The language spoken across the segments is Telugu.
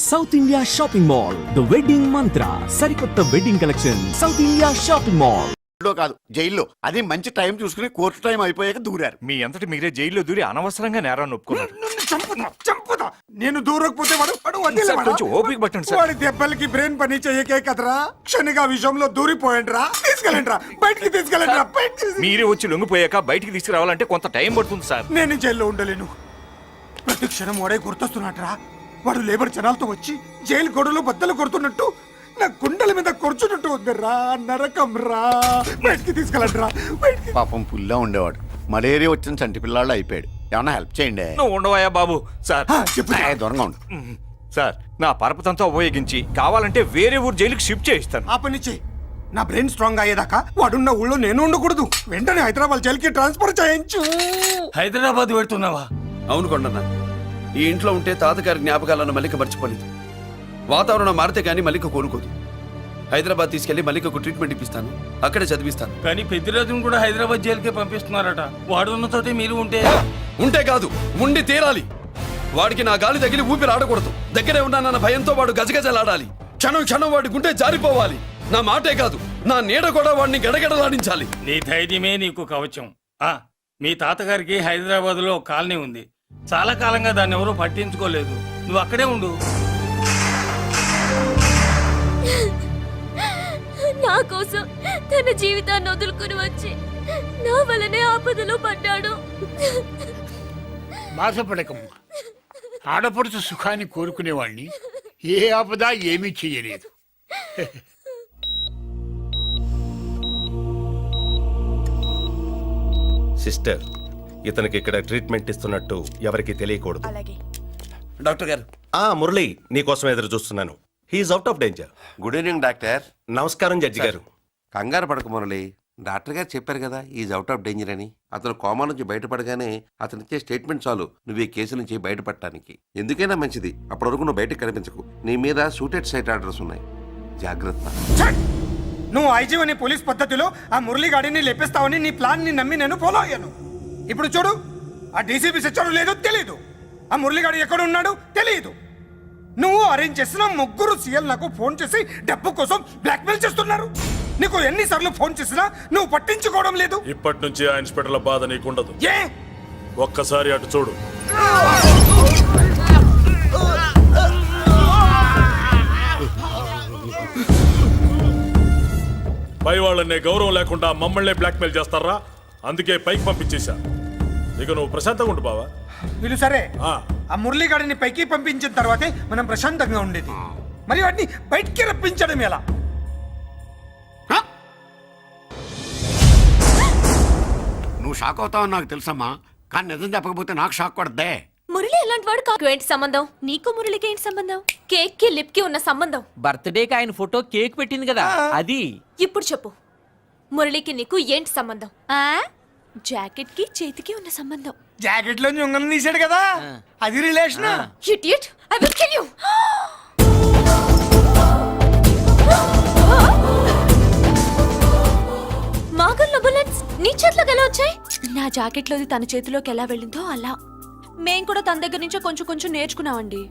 South India shopping mall, the wedding మంత్ర, సరికొత్త wedding collection, south India shopping mall. కాదు జైల్లో, అది మంచి టైం చూసుకుని కోర్టు టైం అయిపోయాక దూరారు. మీ అంతటి మీరే జైల్లో దూరి అనవసరంగా నేరాన్ని ఒప్పుకున్నారు. చంపుతా నేను దూరకపోతే కొంచెం ఓపిక పట్టండి సార్. వాడి దెబ్బలకి బ్రెయిన్ పని చెయ్యకే కదరా, క్షణిగా విషయంలో దూరిపోయండిరా. తీసుకెళ్ళండిరా, బయటికి తీసుకెళ్ళండిరా. మీరే వచ్చి లొంగిపోయాక బయటికి తీసుకురావాలంటే కొంత టైం పడుతుంది సార్. నేను జైల్లో ఉండలేను. ప్రతి క్షణం వాడే గుర్తొస్తున్నట్రా. వాడు లేబర్ జనాలతో వచ్చి జైలు గొడవలు బద్దలు కొడుతున్నట్టు నా గుండెల మీద కూర్చున్నట్టు ఉందిరా. నరకం రా, బయటికి తీసుకెళ్ళండిరా. పాపం పుల్లా ఉండేవాడు, మలేరియా వచ్చిన చంటి పిల్లాళ్ళు అయిపోయాడు. ఏమన్నా హెల్ప్ చేయండి. నువ్వు ఉండవయ్యా బాబు. సార్ దూరంగా ఉండు సార్, నా పరపతంతో ఉపయోగించి కావాలంటే వేరే ఊరు జైలుకి షిఫ్ట్ చేయిస్తాను. ఆ పని చెయ్యి. నా బ్రెయిన్ స్ట్రాంగ్ అయ్యేదాకా వాడున్న ఊళ్ళో నేను ఉండకూడదు. వెంటనే హైదరాబాద్ జైలుకి ట్రాన్స్ఫర్ చేయించు. హైదరాబాద్ పెడుతున్నావా? అవును కొండన్న, ఈ ఇంట్లో ఉంటే తాతగారి జ్ఞాపకాలను మల్లిక మర్చిపోలేదు. వాతావరణం మారితే కానీ మల్లిక కోలుకోదు. హైదరాబాద్ తీసుకెళ్లి మల్లికకు ట్రీట్మెంట్ ఇప్పిస్తాను, అక్కడే చదివిస్తాను. కానీ పెద్దిరాజును కూడా హైదరాబాద్ జైలుకే పంపిస్తున్నారట. వాడు ఉన్న చోటే మీరు ఉంటే కాదు, ఉండి తీరాలి. వాడికి నా గాలి తగిలి ఊపిరి ఆడకూడదు. దగ్గరే ఉన్నానన్న భయంతో వాడు గజగజలాడాలి. క్షణం క్షణం వాడి గుండె జారిపోవాలి. నా మాటే కాదు, నా నీడ కూడా వాడిని గడగడలాడించాలి. నీ ధైర్యమే నీకు కవచం. మీ తాతగారికి హైదరాబాద్ లో కాలనీ ఉంది. చాలా కాలంగా దాన్ని ఎవరూ పట్టించుకోలేదు. నువ్వు అక్కడే ఉండు. నా కోసం తన జీవితాన్ని వదులుకుని వచ్చి నా వల్లనే ఆపదలో పడ్డాడు. బాధపడకమ్మా. ఆడపడుచు సుఖాన్ని కోరుకునేవాణ్ణి ఏ ఆపద ఏమీ చెయ్యలేదు. సిస్టర్, ఇతనికి ఇక్కడ ట్రీట్మెంట్ ఇస్తున్నట్టు ఎవరికి తెలియకూడదు. డాక్టర్ గారు. మురళి, నీకోసం ఎదురు చూస్తున్నాను. He's out of danger. Good evening doctor. నమస్కారం జడ్జి గారు. కంగారు పడక మురళి, డాక్టర్ గారు చెప్పారు కదా ఈజ్ అవుట్ ఆఫ్ డేంజర్ అని. అతను కోమా నుంచి బయటపడగానే అతను ఇచ్చే స్టేట్మెంట్ చాలు నువ్వు ఈ కేసు నుంచి బయటపడటానికి. ఎందుకైనా మంచిది, అప్పటి వరకు నువ్వు బయటకు కనిపించకు. నీ మీద షూటెడ్ సైట్ ఆర్డర్స్ ఉన్నాయి, జాగ్రత్త. నువ్వు ఐజీవని పోలీస్ పద్ధతిలో ఆ మురళి గాడిని లేపేస్తావని నీ ప్లాన్ ని నమ్మి నేను ఫాలో అయ్యాను. ఇప్పుడు చూడు, ఆ డీసీపీ సచ్చాడు లేదో తెలియదు, ఆ మురళిగాడు ఎక్కడ ఉన్నాడు తెలియదు. నువ్వు అరేంజ్ చేసిన ముగ్గురు సీఎల్ నాకు ఫోన్ చేసి డబ్బు కోసం బ్లాక్మెయిల్ చేస్తున్నారు. నీకు ఎన్నిసార్లు ఫోన్ చేసినా నువ్వు పట్టించుకోవడం లేదు. ఇప్పటి నుంచి ఆ ఇన్స్పెక్టర్ల బాధ నీకుండదు. ఏ ఒక్కసారి అటు చూడు. పై వాళ్ళనే గౌరవం లేకుండా మమ్మల్ని బ్లాక్మెయిల్ చేస్తారా? అందుకే పైకి పంపించేశా. ఇక నువ్వు ప్రశాంతంగా ఉండు బావా. వీళ్ళు సరే, ఆ మురళిగాడిని పైకి పంపించిన తర్వాతే మనం ప్రశాంతంగా ఉండేది. మరి వాటిని బయటికి రప్పించడం ఎలా? నువ్వు షాక్ అవుతావని నాకు తెలుసమ్మా, కానీ నిజం చెప్పకపోతే నాకు షాక్ కొడద్దే. మురళి ఎలాంటి వాడు కాకు. ఏంటి సంబంధం? నీకు మురళికి ఏంటి సంబంధం? కేక్ కి లిప్ కి ఉన్న సంబంధం. బర్త్డేకి ఆయన ఫోటో కేక్ పెట్టింది కదా, అది. ఇప్పుడు చెప్పు, మురళికి నీకు ఏంటి సంబంధం? జాకెట్ కి చేతికి ఉన్న సంబంధం. జాకెట్ లో ఉంగరం తీసాడు కదా, అది relation. Idiot, I will kill you. మాగల్లో బుల్లెట్స్ నీ చేతిలోకి ఎలా వచ్చాయి? నా జాకెట్ లోది తన చేతిలోకి ఎలా వెళ్ళిందో అలా మేం కూడా తన దగ్గర నుంచే కొంచెం కొంచెం నేర్చుకున్నామండి.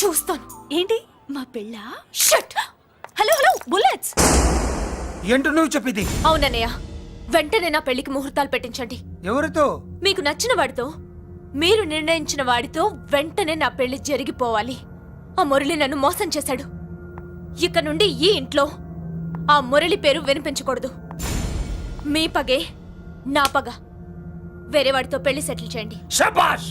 చూస్తాను. ఏంటి మా పెళ్ళ? షట్. హలో హలో, బుల్లెట్స్ ఏంటో నువ్వు చెప్పింది? అవునన్నయ్య, వెంటనే నా పెళ్లికి ముహూర్తాలు పెట్టించండి. ఎవరితో? మీకు నచ్చిన వాడితో, మీరు నిర్ణయించిన వాడితో వెంటనే నా పెళ్లి జరిగిపోవాలి. ఆ మురళి నన్ను మోసం చేశాడు. ఇక నుండి ఈ ఇంట్లో ఆ మురళి పేరు వినిపించకూడదు. మీ పగే నా పగ. వేరే వాడితో పెళ్లి సెటిల్ చేయండి. శబాష్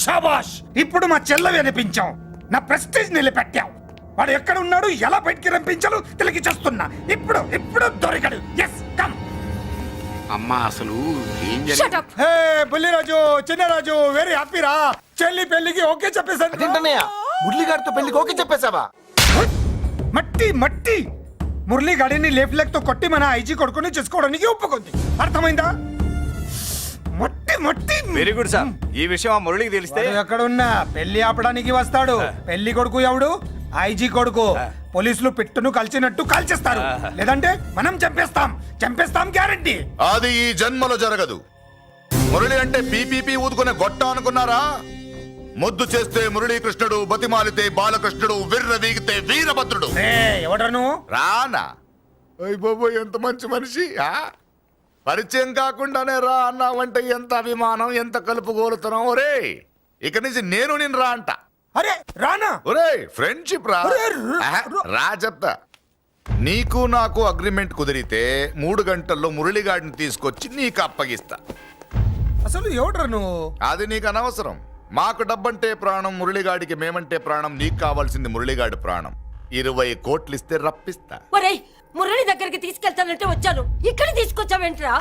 శబాష్, ఇప్పుడు మా చెల్ల వినిపించాం. నా ప్రెస్టీజ్ నిలబెట్టావు. వాడు ఎక్కడ ఉన్నాడు, ఎలా బయటికి రంపించాలో తెలికి చేస్తున్నా. ఇప్పుడు ఇప్పుడు దొరికాడు. Yes come. అమ్మా అసలు ఏం Shut up. హే బుల్లిరాజు, చిన్నరాజు, వెరీ హ్యాపీ రా. చెల్లి పెళ్లికి ఓకే చెప్పేశాను. మురళిగాడితో పెళ్లికి ఓకే చెప్పేశావా? మట్టి మట్టి. మురళి గాడిని లేఫ్ లెగ్ తో కొట్టి మన ఐజీ కొడుకుని చేసుకోవడానికి ఒప్పుకుంది. అర్థమైందా? మట్టి మట్టి. Very good sir. ఈ విషయం ఆ మురళికి తెలిస్తే ఎక్కడ ఉన్నా పెళ్లి ఆపడానికి వస్తాడు. పెళ్లి కొడుకు ఎవడు? ఐజీ కొడుకు. పోలీసులు పిట్టును కలిచినట్టు కాల్చేస్తారు, లేదంటే మనం చంపేస్తాం గ్యారంటీ. అది ఈ జన్మలో జరగదు. మురళి అంటే పీపీపీ ఊదుకునే గొట్ట అనుకున్నారా? ముద్దు చేస్తే మురళీకృష్ణుడు, బతిమాలితే బాలకృష్ణుడు, విర్ర వీగితే వీరభద్రుడు. ఎవడ్రా నువ్వు? రానా? అయ్య బాబు, ఎంత మంచి మనిషి. పరిచయం కాకుండానే రా అన్నావంటే ఎంత అభిమానం, ఎంత కలుపుగోలుతున్నావు. ఒరే, ఇక నుంచి నేను రా అంట. అరే రానా? ఒరే, ఫ్రెండ్షిప్ రా. ఒరే, రా చెప్తా. నీకు నాకు అగ్రిమెంట్ కుదిరితే 3 గంటల్లో మురళిగాడిని తీసుకొచ్చి నీకు అప్పగిస్తా. అసలు ఎవడ్రా నువ్వు? అది నీకు అనవసరం. మాకు డబ్బంటే ప్రాణం, మురళిగాడికి మేమంటే ప్రాణం. నీకు కావాల్సింది మురళిగాడి ప్రాణం. 20 కోట్లు ఇస్తే రప్పిస్తా. ఒరేయ్, మురళి దగ్గరికి తీసుకెళ్తానంటే వచ్చాను, ఇక్కడ తీసుకొచ్చావేంట్రా?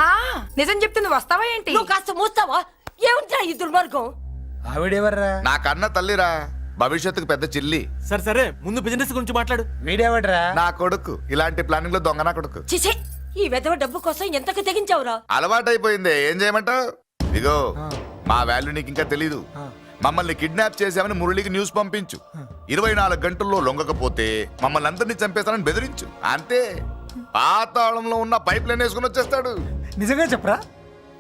నిజం చెప్తే నువ్వు వస్తావా ఏంటి? నువ్వు కాస్త మూస్తావా? ఏమిట్రా ఈ దుర్మార్గం? ఆవిడెవర్రా? నా కన్న తల్లిరా, భవిష్యత్తుకు పెద్ద చిల్లి. సరే సరే, ముందు బిజినెస్ గురించి మాట్లాడు. వీడెవడ్రా? నా కొడుకు. ఇలాంటి ప్లానింగ్ లో దొంగ నా కొడుకు. చిచే, ఈ వెధవ డబ్బు కోసం ఎంతకు తెగించావురా? అలవాటైపోయింది, ఏం చేయమంటావు? ఇగో, మా వాల్యూ నీకు ఇంకా తెలీదు. మమ్మల్ని కిడ్నాప్ చేశామని మురళికి న్యూస్ పంపించు. 24 గంటల్లో లొంగకపోతే మమ్మల్ని అందరినీ చంపేస్తానని బెదిరించు. అంతే. పాతాళంలో ఉన్న పైప్ లైన్ వేసుకుని వచ్చేస్తాడు. నిజంగా చెప్పరా?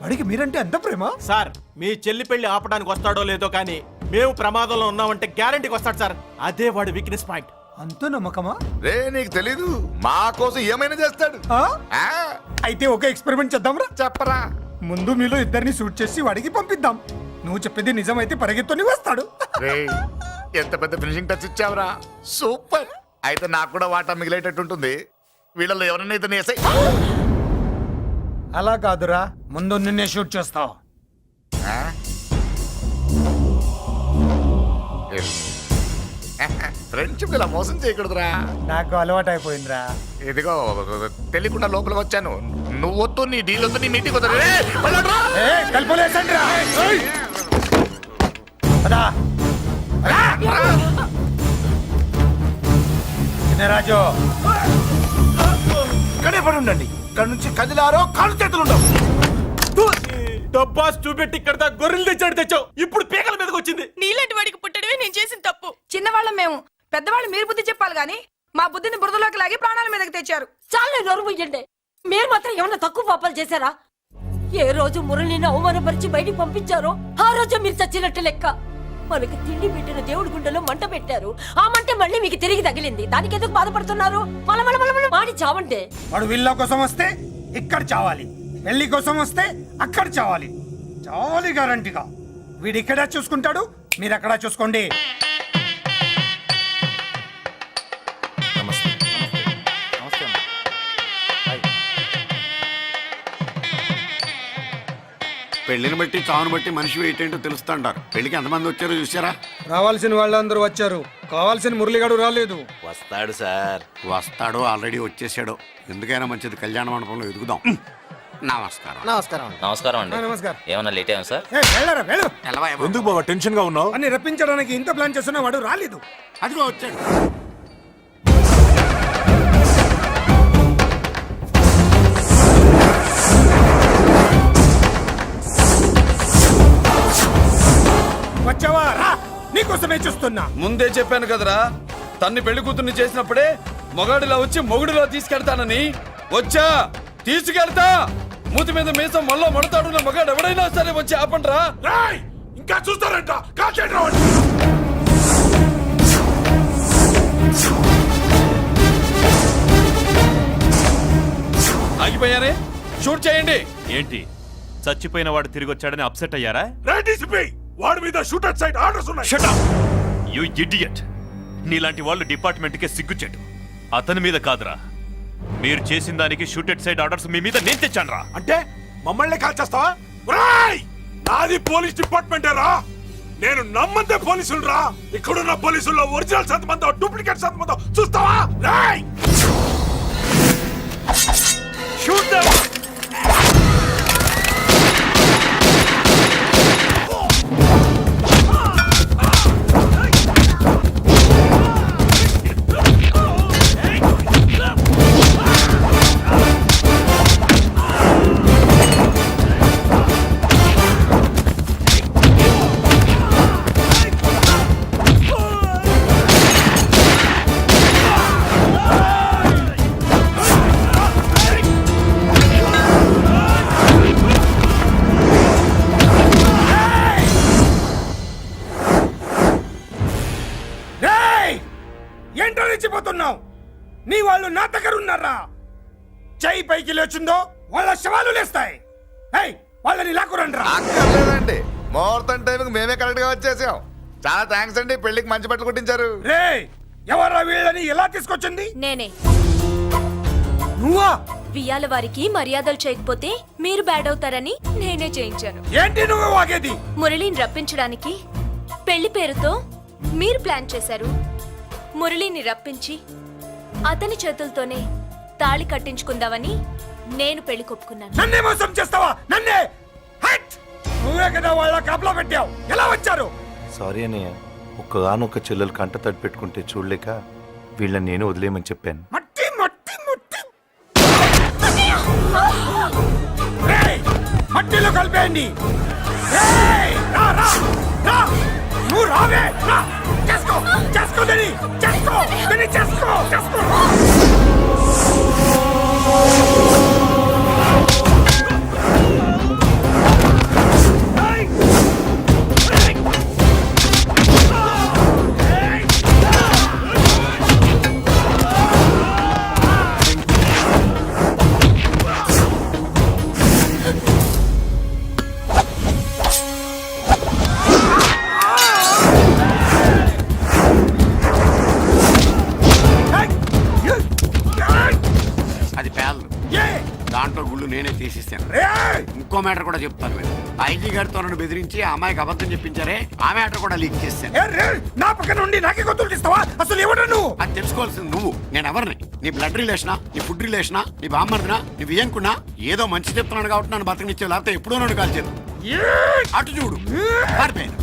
వాడికి మీరంటే ఎంత ప్రేమ? సార్, మీ చెల్లి పెళ్లి ఆపడానికి వస్తాడో లేదో కానీ మేము ప్రమాదంలో ఉన్నామంటే గ్యారంటీకి వస్తాడు సార్. అదే వాడి వీక్నెస్ పాయింట్. అంత నమ్మకమా? రే, నీకు తెలీదు. మా కోసం ఏమైనా చేస్తాడు. ఆ? అయితే ఒక ఎక్స్పెరిమెంట్ చేద్దాంరా. చెప్పరా. ముందు మీలో ఇద్దరిని షూట్ చేసి వాడికి పంపిద్దాం. నువ్వు చెప్పేది నిజమైతే పరిగెత్తుని వస్తాడు. రే, ఎంత పెద్ద ఫినిషింగ్ టచ్ ఇచ్చావురా. సూపర్. అయితే నాకు కూడా వాటా మిగిలేటట్టు ఉంటుంది. వీళ్ళలో ఎవరైనా ఇతను వేసాయి. అలా కాదురా, ముందు నిన్నే షూట్ చేస్తావు. ఫ్రెండ్షిప్ ఇలా మోసం చేయకూడదురా. నాకు అలవాటు అయిపోయిందిరా. ఇదిగో, తెలియకుండా లోపలికి వచ్చాను. నువ్వు వద్దు, నీ డీల్ వద్దు, నీ మీటింగ్ వద్దు. కలుపులేసండిరా. రాజు, ఇక్కడే పడి ఉండండి. ఇక్కడ నుంచి కదిలారో కాళ్ళు చేతులు ఉండవు. డబ్బాస్ చూపెట్టి ఇక్కడ దాకా గొర్రెలు తెచ్చావు, ఇప్పుడు పీకల మీదకి వచ్చింది. నీలాంటి వాడికి పుట్టడమే నేను చేసిన తప్పు. చిన్నవాళ్ళం మేము, పెద్దవాళ్ళు మీరు బుద్ధి చెప్పాలి గాని మా బుద్ధిని బురదలోకి లాగి ప్రాణాల మీదకి తెచ్చారు. చాలా నోరు ముయ్యండి. మీరు మాత్రం ఏమన్నా తక్కువ పాపాలు చేశారా? ఏ రోజు మురళిని అవమానపరిచి బయటికి పంపించారో ఆ రోజు మీరు చచ్చినట్టు లెక్క. మనకి తిండి పెట్టిన దేవుడి గుండెలో మంట పెట్టారు. ఆ మంట మళ్ళీ మీకు తిరిగి తగిలింది. దానికి ఎందుకు బాధపడుతున్నారు? మాడి చావంటే. వాడు విల్లా కోసం వస్తే ఇక్కడ చావాలి, పెళ్లి కోసం వస్తే అక్కడ చావాలి. చావాలి గ్యారంటీగా. వీడు ఇక్కడ చూసుకుంటాడు, మీరు అక్కడ చూసుకోండి. పెళ్లిని బట్టి చావును బట్టి మనిషి ఏంటో తెలుస్తుంటారు. పెళ్లికి ఎంతమంది వచ్చారో చూసారా? రావాల్సిన వాళ్ళందరూ వచ్చారు, కావాల్సిన మురళిగాడు రాలేదు. వస్తాడు సార్, వస్తాడు. ఆల్రెడీ వచ్చేసాడు. ఎందుకైనా మంచిది, కళ్యాణ మండపంలో ఎదుగుదాం. నమస్కారం. నమస్కారం. నమస్కారం అండి. నమస్కారం. ఏమన్నా లేట్ అయ్యాం సార్? ఎందుకు బాబా టెన్షన్ గా ఉన్నావు? అని రప్పించడానికి ఇంత ప్లాన్ చేస్తున్నా వాడు రాలేదు. అదిగో వచ్చాడు. వచ్చావా? రా, నీకోసమే చూస్తున్నా. ముందే చెప్పాను కదరా, తన్ని పెళ్లి కూతుర్ని చేసినప్పుడే మొగాడిలా వచ్చి మొగుడిలో తీసుకెళ్తానని. వచ్చా, తీసుకెళ్తా. మూతి మీద మీసం మళ్ళా మడతాడున్న మగాడు ఎవడైనా సరే వచ్చి ఆపండ్రా. ఇంకా చూస్తారంట. ఆగిపోయారే, షూట్ చేయండి. ఏంటి, చచ్చిపోయిన వాడు తిరిగి వచ్చాడని అప్సెట్ అయ్యారా? వాడి మీద షూటర్ సైడ్ ఆర్డర్స్ ఉన్నాయి. Shut up! You idiot! నీలాంటి వాళ్ళు డిపార్ట్మెంట్కే సిగ్గుచెట్టు. అతని మీద కాదురా, మీరు చేసిన దానికి షూటెడ్ సైడ్ ఆర్డర్స్ మీ మీద నేను తెచ్చాను రా. అంటే మమ్మల్ని కాల్ చేస్తావా? నాది పోలీస్ డిపార్ట్మెంటే రా. నేను నమ్మందే పోలీసులు రా. ఇక్కడున్న పోలీసుల్లో ఒరిజినల్ సంతమంతో డూప్లికేట్ సంతమంతో చూస్తావా? Shoot them. ఏంటో రెచ్చిపోతున్నావు? నీ వాళ్ళు నా దగ్గర ఉన్నారా? చెయ్యి పైకి లేచుందో వాళ్ళ శవాలు లేస్తాయి. ఏయ్, వాళ్ళని లాక్కురండ్రా. అక్కర్లేదండి, ముహూర్తం టైంకి మేమే కరెక్ట్ గా వచ్చేసాం. చాలా థ్యాంక్స్ అండి, పెళ్లికి మంచి బట్టలు కుట్టించారు. రేయ్, ఎవరా వీళ్ళని ఎలా తీసుకొచ్చింది? నేనే. నువ్వా? వియ్యాల వారికి మర్యాదలు చేయకపోతే మీరు బ్యాడ్ అవుతారని నేనే చేయించాను. ఏంటి నువ్వు వాగేది? మురళిని రప్పించడానికి పెళ్లి పేరుతో మీరు ప్లాన్ చేశారు. మురళిని రప్పించి అతని చేతులతోనే తాళి కట్టించుకుందామని నేను పెళ్లి కొప్పుకున్నాను. నన్నే మోసం చేస్తావా? నన్నే? హట్! నువ్వే కదా వాళ్ళ కాపలా పెట్టావు. ఎలా వచ్చారు? సారీ అన్నయ్య, ఒక్కగానొక్క చెల్లెలు కంట తడి పెట్టుకుంటే చూడలేక వీళ్ళని నేను వదిలేయమని చెప్పాను. మట్టి మట్టి మట్టి రేయ్, మట్టిలో కలిపేయండి. రేయ్, రా, రా, రా. నువ్వు రావే, రా. చేసుకో, చేసుకో దీన్ని, చేసుకో, దీన్ని చేసుకో, చేసుకో. అది పేదలు, దాంట్లో గుళ్ళు నేనే తీసిస్తాను. ఇంకో మ్యాటర్ కూడా చెప్తాను. మీరు ఐజీ గారితో నన్ను బెదిరించి ఆ అమ్మాయికి అబద్ధం చెప్పించారే, ఆ మ్యాటర్ కూడా లీక్ చేస్తాను. నా పక్కన నుండి నాకే గొంతులు తీస్తావా? అసలు ఎవడు నువ్వు? అది తెలుసుకోవాల్సింది నువ్వు. నేను ఎవరిని? నీ బ్లడ్ రిలేషనా, నీ ఫుడ్ రిలేషనా, నీ బామ్మర్దినా, నీ వియ్యంకున్నా? ఏదో మంచి చెప్తున్నాను కాబట్టి నన్ను బతకనిచ్చే, లేకపోతే ఎప్పుడో నన్ను కాల్చేది. అటు చూడు, పారిపోయాను.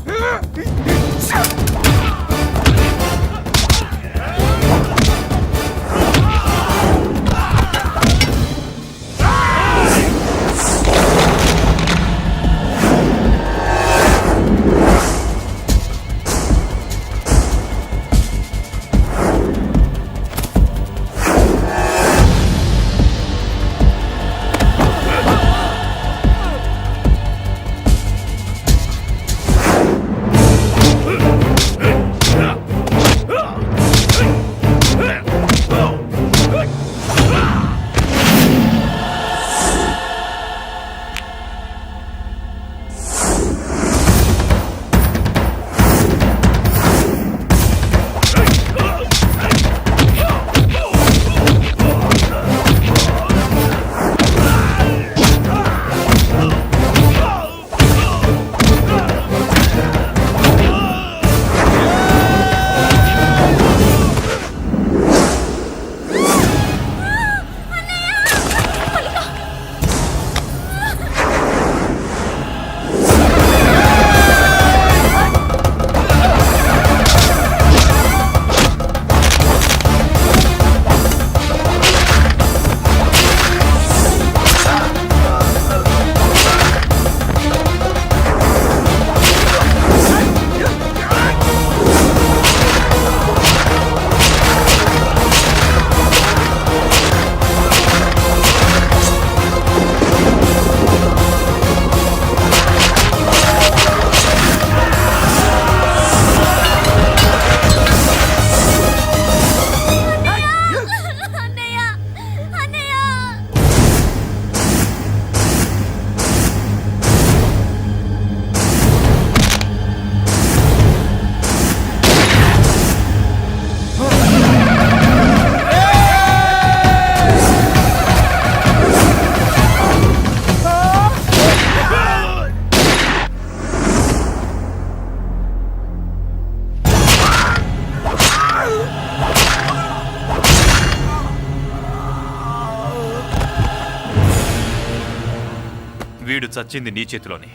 వీడు చచ్చింది నీ చేతిలోనే,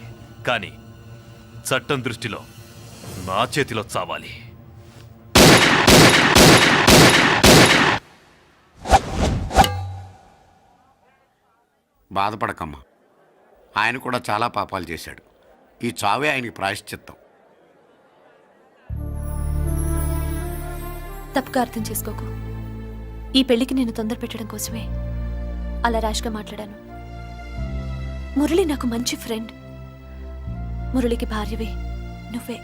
కానీ చట్టం దృష్టిలో నా చేతిలో చావాలి. బాధపడకమ్మా, ఆయన కూడా చాలా పాపాలు చేశాడు. ఈ చావే ఆయనకి ప్రాయశ్చిత్తం. తప్పుగా అర్థం చేసుకోకు. ఈ పెళ్లికి నేను తొందర పెట్టడం కోసమే అలా ర్యాష్గా మాట్లాడాను. మురళి నాకు మంచి ఫ్రెండ్. మురళికి భార్యవి నువ్వే.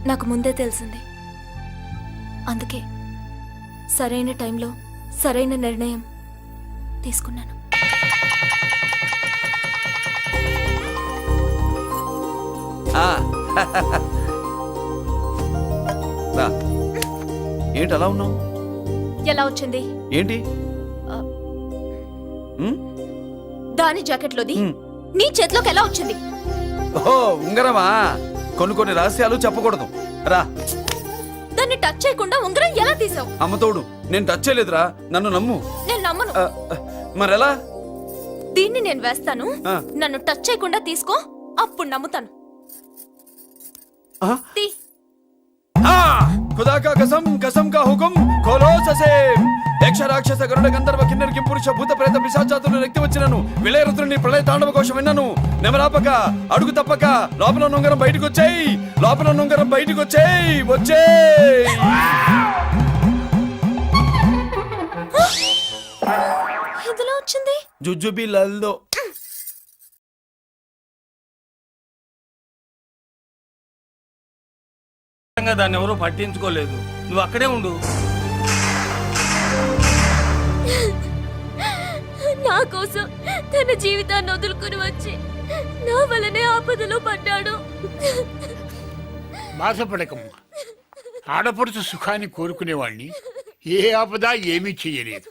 నాకు ముందే తెలిసింది అందుకే సరైన టైంలో సరైన నిర్ణయం తీసుకున్నాను. ఏంటి అలా ఉన్నావు? ఎలా వచ్చింది? ఏంటి? దాని జాకెట్లోది నీ చేతిలోకి ఎలా వచ్చింది? ఓహో, ఉంగరమా? కొన్ని రహస్యాలు చెప్పకూడదు. రా. దాన్ని టచ్ చేయకుండా ఉంగరం ఎలా తీసావు? అమ్మతోడు, నేను టచ్ చేయలేదురా, నన్ను నమ్ము. నేను నమ్మను. మరెలా? దీన్ని నేను వేస్తాను, ఆ. నన్ను టచ్ చేయకుండా తీసుకో, అప్పుడు నమ్ముతాను. తీ. खुदा का कसम, कसम का हुकुम, खोलो ससे. యక్ష రాక్షస గరుడ గంధర్వ కిన్నెర కింపురుష భూత ప్రేత పిశాచాతులు రెక్తి వచ్చినను విలయరుద్రుని ప్రళయ తాండవ కోశం విన్నను. నెమరాపక అడుగు తప్పక లోపల నుంగరం బయటకు వచ్చేయి, లోపల నుంగరం బయటకు వచ్చేయి, వచ్చేయి. ఇదిలా వచ్చింది? జుజుబి లల్లో. దాన్ని ఎవరూ పట్టించుకోలేదు. నువ్వు అక్కడే ఉండు. నా కోసం తన జీవితాన్ని వదులుకుని వచ్చి నా వల్లనే ఆపదలో పడ్డాడు. బాధపడకమ్మా. ఆడపడుచు సుఖాన్ని కోరుకునేవాణ్ణి ఏ ఆపద ఏమీ చెయ్యలేదు.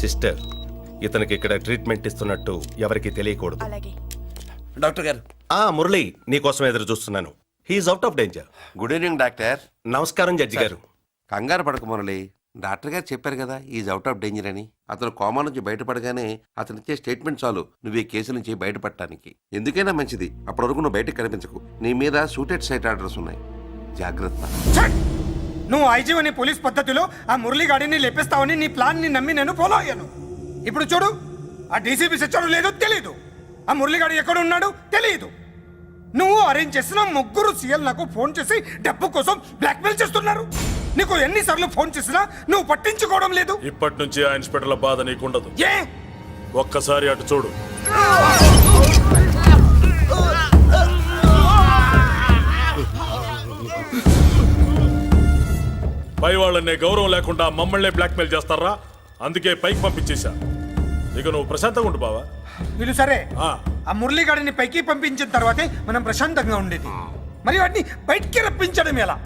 సిస్టర్, ఇతనికి ఇక్కడ ట్రీట్మెంట్ ఇస్తున్నట్టు ఎవరికి తెలియకూడదు. డాక్టర్ గారు. మురళి, నీకోసం ఎదురు చూస్తున్నాను. He's out of danger. Good evening doctor. నమస్కారం జడ్జి గారు. కంగారు పడక మురళి, డాక్టర్ గారు చెప్పారు కదా ఈజ్ అవుట్ ఆఫ్ డేంజర్ అని. అతను కోమా నుంచి బయటపడగానే అతను ఇచ్చే స్టేట్మెంట్ చాలు నువ్వు ఈ కేసు నుంచి బయటపడటానికి. ఎందుకైనా మంచిది, అప్పటి వరకు నువ్వు బయటకు కనిపించకు. నీ మీద షూటెడ్ సైట్ ఆర్డర్స్ ఉన్నాయి, జాగ్రత్త. ఛట్! నువ్వు ఐజీవని పోలీస్ పద్ధతిలో ఆ మురళీ గాడిని లేపేస్తావని నీ ప్లాన్ ని నమ్మి నేను ఫాలో అయ్యాను. ఇప్పుడు చూడు, ఆ డీసీపీ సచ్చాడు లేదో తెలీదు, ఆ మురళీగాడు ఎక్కడ ఉన్నాడు తెలియదు. నువ్వు అరేంజ్ చేసిన ముగ్గురు సీఎల్ నాకు ఫోన్ చేసి డబ్బు కోసం బ్లాక్మెయిల్ చేస్తున్నారు. నీకు ఎన్నిసార్లు ఫోన్ చేసినా నువ్వు పట్టించుకోవడం లేదు. ఇప్పటి నుంచి ఆ ఇన్స్పెక్టర్ల బాధ నీకుండదు. ఏ? ఒక్కసారి అటు చూడు. పై వాళ్ళనే గౌరవం లేకుండా మమ్మల్ని బ్లాక్మెయిల్ చేస్తారా? అందుకే పైకి పంపించేశా. ఇక నువ్వు ప్రశాంతంగా ఉండు బావా. వీళ్ళు సరే, ఆ మురళీగాడిని పైకి పంపించిన తర్వాతే మనం ప్రశాంతంగా ఉండేది. మరి వాటిని బయటికి రప్పించడం ఎలా?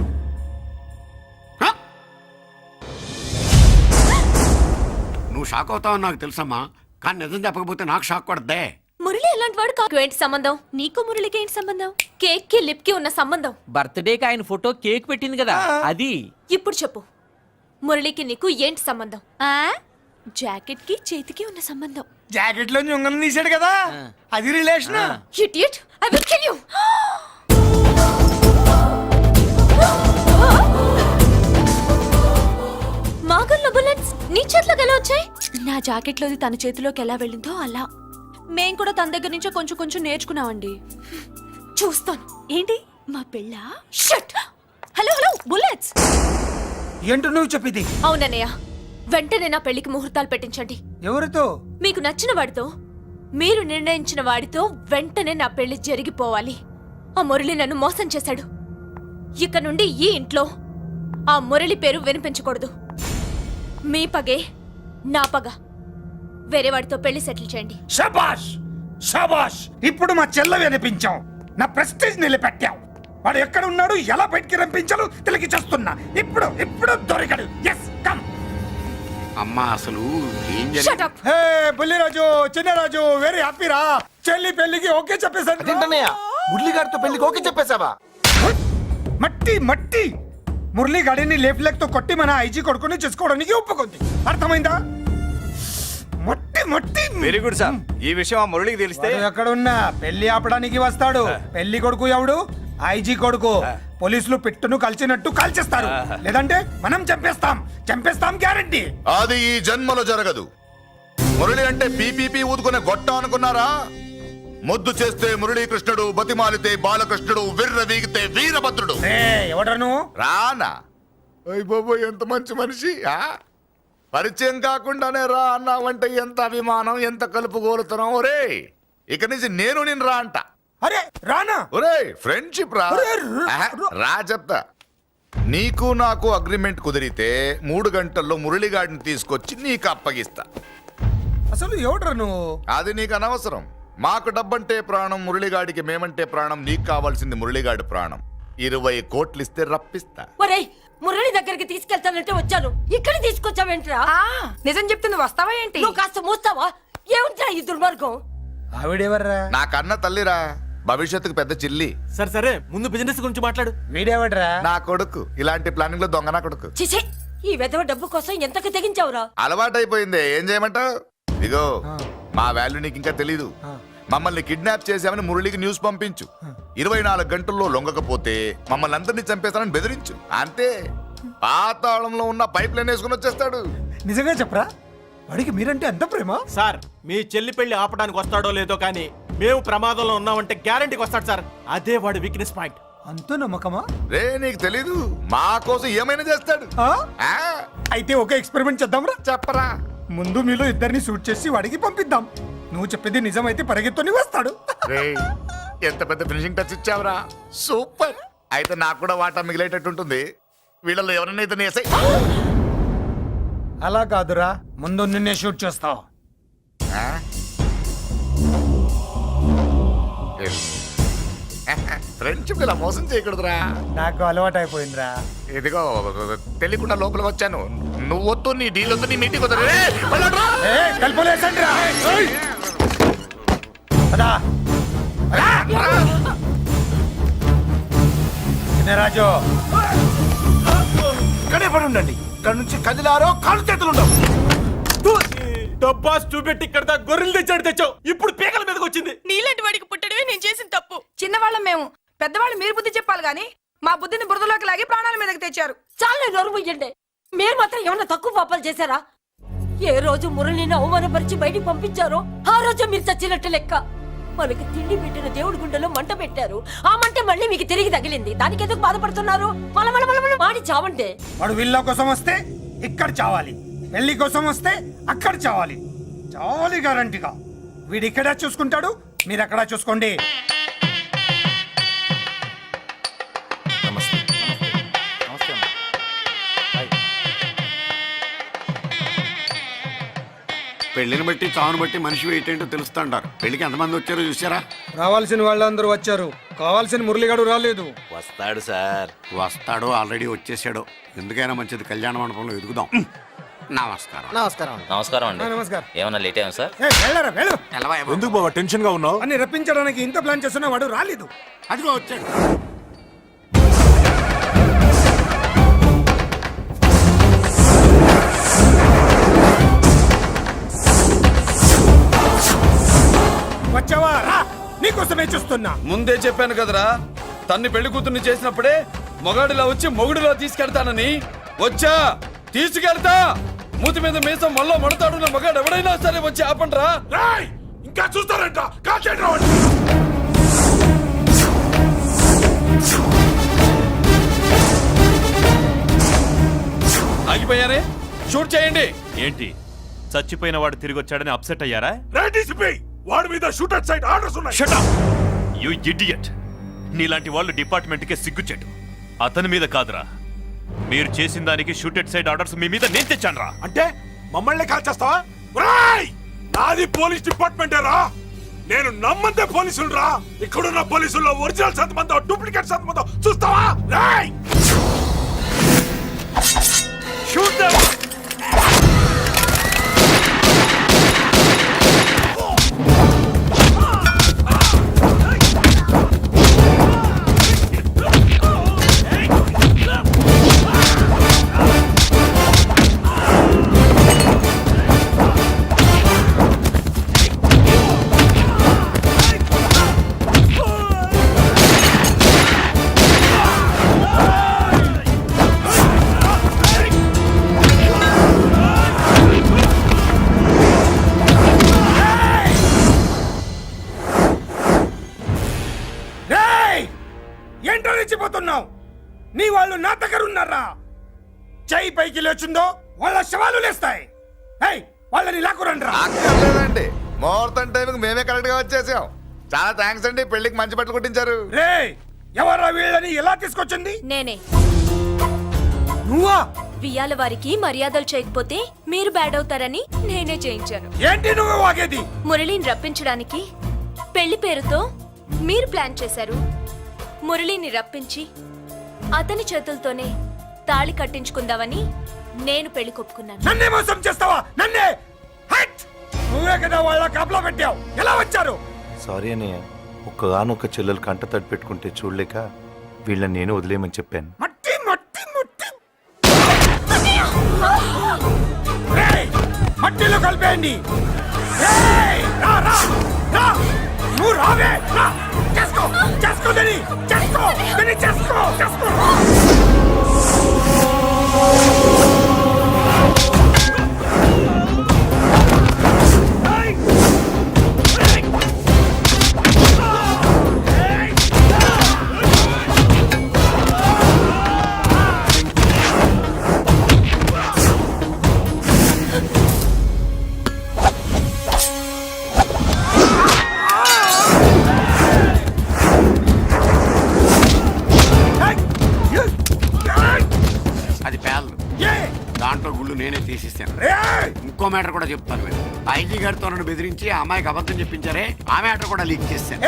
నువ్వు షాక్ అవుతావని నాకు తెలుసమ్మా, కానీ నిజం చెప్పకపోతే నాకు షాక్ కొడద్దే. మురళి ఎలాంటి వాడు కాదు. ఏంటి సంబంధం? నీకు మురళికి ఏంటి సంబంధం? కేక్ కి లిప్ కి ఉన్న సంబంధం. బర్త్డేకి ఆయన ఫోటో కేక్ పెట్టింది కదా, అది. ఇప్పుడు చెప్పు, మురళికి నీకు ఏంటి సంబంధం? జాకెట్ కి చేతికి ఉన్న సంబంధం. జాకెట్ లో ఉంగరం తీసాడు కదా, అది relation. Idiot! I will kill you! మాగల్లో బుల్లెట్స్ నీ చేతిలోకి ఎలా వచ్చాయి? నా జాకెట్ లోది తన చేతిలోకి ఎలా వెళ్ళిందో అలా. మేం కూడా తన దగ్గర నుంచి కొంచెం కొంచెం నేర్చుకున్నామండి. చూస్తాను. ఏంటి మా పెళ్ళ? షట్! Hello hello bullets! ఏంటో నువ్వు చెప్పింది? అవునన్నయ్య, వెంటనే నా పెళ్లికి ముహూర్తాలు పెట్టించండి. ఎవరితో? మీకు నచ్చిన వాడితో, మీరు నిర్ణయించిన వాడితో వెంటనే నా పెళ్లి జరిగిపోవాలి. ఆ మురళి నన్ను మోసం చేశాడు. ఇక నుండి ఈ ఇంట్లో ఆ మురళి పేరు వినిపించకూడదు. మీ పగే నా పగ. వేరే వాడితో పెళ్లి సెటిల్ చేయండి. శబాష్ శబాష్! ఇప్పుడు మా చెల్లవి అనిపించాం, నా ప్రెస్టేజ్ నిలబెట్టావు. వాడు ఎక్కడ ఉన్నాడు, ఎలా బయటికి రంపించాలో తెలికి చేస్తున్నా. ఇప్పుడు దొరికాడు. Yes, come. అమ్మా అసలు ఏం Shut up! హే బుల్లిరాజు, చిన్నరాజు, వెరీ హ్యాపీ రా. చెల్లి పెళ్లికి ఓకే చెప్పేశాను. మురళీగాడితో పెళ్లికి ఓకే చెప్పేశావా? మట్టి మట్టి మురళీ గాడిని లేఫ్ లెగ్ తో కొట్టి మన ఐజీ కొడుకుని చేసుకోవడానికి ఒప్పుకుంది. అర్థమైందా? మట్టి మట్టి. Very good sir. ఈ విషయం ఆ మురళికి తెలిస్తే ఎక్కడ ఉన్నా పెళ్లి ఆపడానికి వస్తాడు. పెళ్లి కొడుకు ఎవడు? ఐజీ కొడుకు. పోలీసులు పిట్టును కాల్చినట్టు కాల్చేస్తారు, లేదంటే మనం చంపేస్తాం గ్యారంటీ. అది ఈ జన్మలో జరగదు. మురళి అంటే పీపీపీ ఊదుకునే గొట్ట అనుకున్నారా? ముద్దు చేస్తే మురళీకృష్ణుడు, బతిమాలితే బాలకృష్ణుడు, విర్ర వీగితే వీరభద్రుడు. ఎవడను? రానా? అయ్య బాబోయ్, ఎంత మంచి మనిషి. పరిచయం కాకుండానే రా అన్నావంటే ఎంత అభిమానం, ఎంత కలుపుగోలుతున్నావు రే. ఇక నుంచి నేను రా అంట. అరే రానా ఒరే ఫ్రెండ్షిప్ రా ఒరే, ఆహా, రా చెప్తా నీకు నాకు అగ్రిమెంట్ కుదిరితే 3 గంటల్లో మురళిగాడిని తీసుకొచ్చి నీకు అప్పగిస్తా. అసలు ఎవడ్రా నువ్వు? అది నీకు అనవసరం. మాకు డబ్బంటే ప్రాణం, మురళిగాడికి మేమంటే ప్రాణం. నీకు కావాల్సింది మురళిగాడి ప్రాణం. 20 కోట్లు ఇస్తే రప్పిస్తా. ఒరేయ్ మురళి దగ్గరికి తీసుకెళ్తానంటే వచ్చాను, ఇక్కడ తీసుకొచ్చావేంట్రా? నిజం చెప్తే నువ్వు వస్తావా ఏంటి? నువ్వు కాస్త మూస్తావా? ఏమిట్రా ఈ దుర్మార్గం? ఆవిడెవర్రా? నా కన్న తల్లిరా, భవిష్యత్తుకు పెద్ద చిల్లి. సరే సరే ముందు బిజినెస్ గురించి మాట్లాడు. వీడెవడ్రా? నా కొడుకు ఇలాంటి ప్లానింగ్ లో దొంగ నా కొడుకు. చిసే ఈ వెధవ డబ్బు కోసం ఎంతకు తెగించావురా? అలవాటైపోయింది, ఏం చేయమంటావు? ఇగో మా వాల్యూ నీకు ఇంకా తెలీదు. మమ్మల్ని కిడ్నాప్ చేసామని మురళికి న్యూస్ పంపించు. 24 గంటల్లో లొంగకపోతే మమ్మల్ని అందరినీ చంపేస్తానని బెదిరించు. అంతే, పాతాళంలో ఉన్న పైప్ లైన్ వేసుకుని వచ్చేస్తాడు. నిజంగా చెప్పరా? వాడికి మీరంటే ఎంత ప్రేమ? సార్ మీ చెల్లి పెళ్లి ఆపడానికి వస్తాడో లేదో కానీ మేము ప్రమాదంలో ఉన్నామంటే గ్యారంటీకి వస్తాడు సార్. అదే వాడి వీక్నెస్ పాయింట్. అంత నమ్మకమా? రే నీకు తెలీదు, మా కోసం ఏమైనా చేస్తాడు. ఆ, అయితే ఒక ఎక్స్పెరిమెంట్ చేద్దాంరా. చెప్పరా. ముందు మీలో ఇద్దరిని షూట్ చేసి వాడికి పంపిద్దాం. నువ్వు చెప్పేది నిజమైతే పరిగెత్తుని వస్తాడు. రే ఎంత పెద్ద ఫినిషింగ్ టచ్ ఇచ్చావురా, సూపర్. అయితే నాకు కూడా వాటా మిగిలేటట్టు ఉంటుంది. వీళ్ళలో ఎవరైనా ఇతను వేసాయి. అలా కాదురా, ముందు నిన్నే షూట్ చేస్తావు. ఫ్రెండ్షిప్ ఇలా మోసం చేయకూడదురా. నాకు అలవాటు అయిపోయిందిరా. ఇదిగో తెలియకుండా లోపలికి వచ్చాను. నువ్వు వద్దు, నీ డీల్ వద్దు, నీ మీటింగ్ వద్దు. కల్పలేసండిరా. రాజు ఇక్కడే పడి ఉండండి. ఇక్కడ నుంచి కదిలారో కాళ్ళు చేతులు ఉండవు. డబ్బా చూపెట్టి ఇక్కడ దాకా గొర్రెలు తెచ్చాడు తెచ్చావు, ఇప్పుడు పీకల మీదకి వచ్చింది. నీలాంటి వాడికి పుట్టడమే నేను చేసిన తప్పు. చిన్నవాళ్ళం మేము, పెద్దవాళ్ళు మీరు బుద్ధి చెప్పాలి గాని మా బుద్ధిని బురదలోకి లాగి ప్రాణాల మీదకి తెచ్చారు. చాలా నోరుముయ్యండి. మీరు మాత్రం ఏమన్నా తక్కువ పాపాలు చేశారా? ఏ రోజు మురళిని అవమానపరిచి బయటికి పంపించారో ఆ రోజు మీరు చచ్చినట్టు లెక్క. మనకి తిండి పెట్టిన దేవుడి గుండెలో మంట పెట్టారు. ఆ మంట మళ్ళీ మీకు తిరిగి తగిలింది. దానికి ఎందుకు బాధపడుతున్నారు? మాడి చావంటే. వాడు విల్లా కోసం వస్తే ఇక్కడ చావాలి, పెళ్లి కోసం వస్తే అక్కడ చావాలి. చావాలి గ్యారంటీగా. వీడు ఇక్కడ చూసుకుంటాడు, మీరు అక్కడ చూసుకోండి. పెళ్లిని బట్టి చావును బట్టి మనిషి ఏంటో తెలుస్తుంటారు. పెళ్లికి ఎంతమంది వచ్చారో చూసారా? రావాల్సిన వాళ్ళందరూ వచ్చారు, కావాల్సిన మురళిగాడు రాలేదు. వస్తాడు సార్, వస్తాడు. ఆల్రెడీ వచ్చేసాడు. ఎందుకైనా మంచిది కళ్యాణ మండపంలో ఎదుగుదాం. నమస్కారం. నమస్కారం. నమస్కారం అండి. నమస్కారం. ఏమన్నా లేట్ అయ్యాం సార్? వెళ్ళరా వెళ్ళు. ఎందుకు బాబా టెన్షన్ గా ఉన్నావు? అని రప్పించడానికి ఇంత ప్లాన్ చేస్తున్నా వాడు రాలేదు. అదిగో వచ్చాడు. వచ్చావా? రా, నీకోసమే చూస్తున్నా. ముందే చెప్పాను కదరా, తన్ని పెళ్లి కూతుర్ని చేసినప్పుడే మొగాడిలా వచ్చి మొగుడిలో తీసుకెళ్తానని. వచ్చా, తీసుకెళ్తా. మూతి మీద మీసం మళ్ళా మడతాడున్న మగాడు ఎవడైనా సరే వచ్చి ఆపండ్రా. ఇంకా చూస్తారంట. కాచేట్రా. ఆగిపోయారే, షూట్ చేయండి. ఏంటి, చచ్చిపోయిన వాడు తిరిగి వచ్చాడని అప్సెట్ అయ్యారా? వాడి మీద షూటర్ సైడ్ ఆర్డర్స్ ఉన్నాయి. Shut up! You idiot! నీలాంటి వాళ్ళు డిపార్ట్మెంట్కే సిగ్గుచెట్టు. అతని మీద కాదురా, మీరు చేసిన దానికి షూటెడ్ సైడ్ ఆర్డర్స్ మీ మీద నేను తెచ్చాను రా. అంటే మమ్మల్ని కాల్ చేస్తావా? నాది పోలీస్ డిపార్ట్మెంటే రా. నేను నమ్మందే పోలీసులు రా. ఇక్కడున్న పోలీసుల్లో ఒరిజినల్ సంతమంతో డూప్లికేట్ సంతమంతో చూస్తావా? రాయ్ షూట్ దెమ్. ఏంటో రెచ్చిపోతున్నావు? నీ వాళ్ళు నా దగ్గర ఉన్నారా? చెయ్యి పైకి లేచుందో వాళ్ళ శవాలు లేస్తాయి. వాళ్ళని లాక్కురండి రా. అక్కర్లేదండి, ముహూర్తం టైంకి మేమే కరెక్ట్ గా వచ్చేసాం. చాలా థ్యాంక్స్ అండి, పెళ్లికి మంచి బట్టలు కుట్టించారు. రే ఎవరా వీళ్ళని ఎలా తీసుకొచ్చింది? నేనే. నువ్వా? వియ్యాల వారికి మర్యాదలు చేయకపోతే మీరు బ్యాడ్ అవుతారని నేనే చేయించాను. ఏంటి నువ్వు వాగేది? మురళిని రప్పించడానికి పెళ్లి పేరుతో మీరు ప్లాన్ చేశారు. మురళిని రప్పించి అతని చేతులతోనే తాళి కట్టించుకుందామని నేను పెళ్లి కొప్పుకున్నాను. నన్నే మోసం చేస్తావా? నన్నే? హట్! నువ్వే కదా వాళ్ళ కాపలా పెట్టావు. ఎలా వచ్చారు? సారీ అన్నయ్య, ఒక్కగానొక్క చెల్లెలు కంట తడి పెట్టుకుంటే చూడలేక వీళ్ళని నేను వదిలేయమని చెప్పాను. మట్టి మట్టి మట్టి రేయ్, మట్టిలో కలిపేయండి. రేయ్, రా, రా, రా. నువ్వు రావే, రా. చేసుకో, చేసుకో దీన్ని, చేసుకో, దీన్ని చేసుకో, చేసుకో. అది పేర్లు, దాంట్లో గుళ్ళు నేనే తీసిస్తాను. ఇంకో మ్యాటర్ కూడా చెప్తాను. మీరు ఐజీ గారితో నన్ను బెదిరించి ఆ అమ్మాయికి అబద్ధం చెప్పించారే, ఆ మ్యాటర్ కూడా లీక్ చేస్తాను.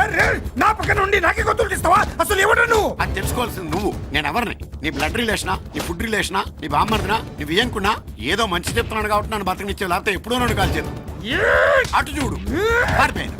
నా పక్కన ఉండి నాకే గొంతులు తీస్తావా? అసలు ఎవడు నువ్వు? అది తెలుసుకోవాల్సింది నువ్వు. నేను ఎవరిని? నీ బ్లడ్ రిలేషనా, నీ ఫుడ్ రిలేషనా, నీ బామ్మర్దినా, నీ వియ్యంకున్నా? ఏదో మంచి చెప్తున్నాడు కాబట్టి నన్ను బతకనిచ్చావు, లేకపోతే ఎప్పుడో నన్ను కాల్చేది. అటు చూడు, పారిపోయాను.